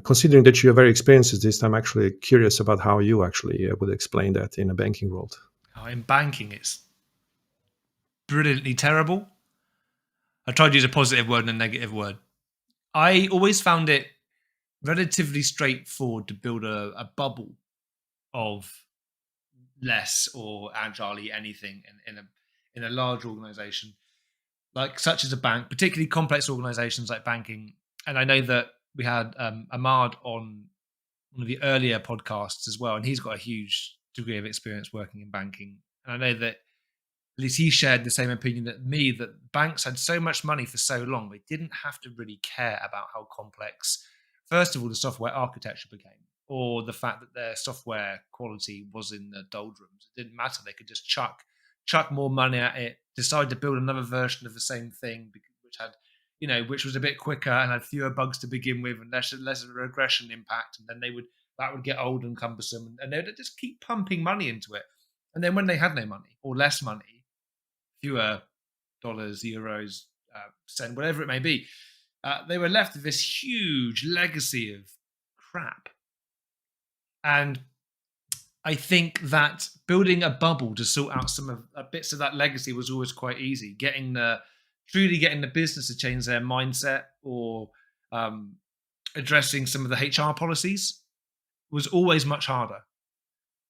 considering that you are very experienced at this, I'm actually curious about how you actually would explain that in a banking world. In banking, it's brilliantly terrible. I tried to use a positive word and a negative word. I always found it relatively straightforward to build a bubble of less or agile anything in a large organization, like such as a bank, particularly complex organizations like banking. And I know that we had Ahmad on one of the earlier podcasts as well, and he's got a huge degree of experience working in banking. And I know that at least he shared the same opinion that me, that banks had so much money for so long, they didn't have to really care about how complex, first of all, the software architecture became, or the fact that their software quality was in the doldrums. It didn't matter. They could just chuck more money at it, decide to build another version of the same thing, which had, which was a bit quicker and had fewer bugs to begin with and less of a regression impact. And then that would get old and cumbersome, and they'd just keep pumping money into it. And then when they had no money or less money, fewer dollars, euros, cent, whatever it may be, they were left with this huge legacy of crap. And I think that building a bubble to sort out some of bits of that legacy was always quite easy. Truly getting the business to change their mindset, or addressing some of the HR policies, was always much harder.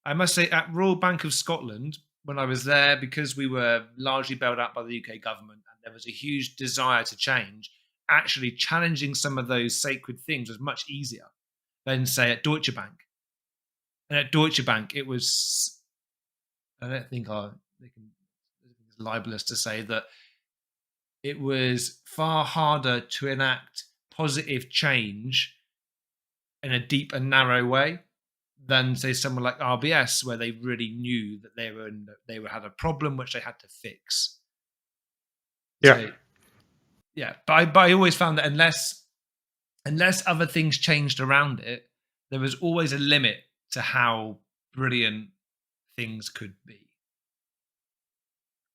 I must say, at Royal Bank of Scotland, when I was there, because we were largely bailed out by the UK government and there was a huge desire to change, actually challenging some of those sacred things was much easier than, say, at Deutsche Bank. And at Deutsche Bank, it was, I don't think it's libelous to say that it was far harder to enact positive change in a deep and narrow way than, say, someone like RBS, where they really knew that they had a problem which they had to fix. Yeah. So, yeah. But I always found that unless other things changed around it, there was always a limit to how brilliant things could be.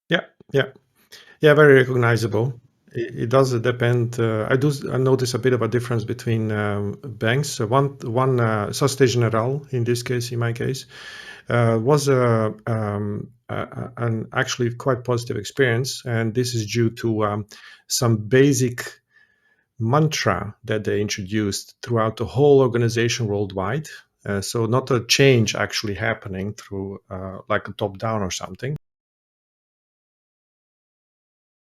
Yeah, very recognizable. It does depend. I notice a bit of a difference between banks. So one Société Générale, in this case, in my case, was an actually quite positive experience, and this is due to some basic mantra that they introduced throughout the whole organization worldwide. So not a change actually happening through like a top down or something,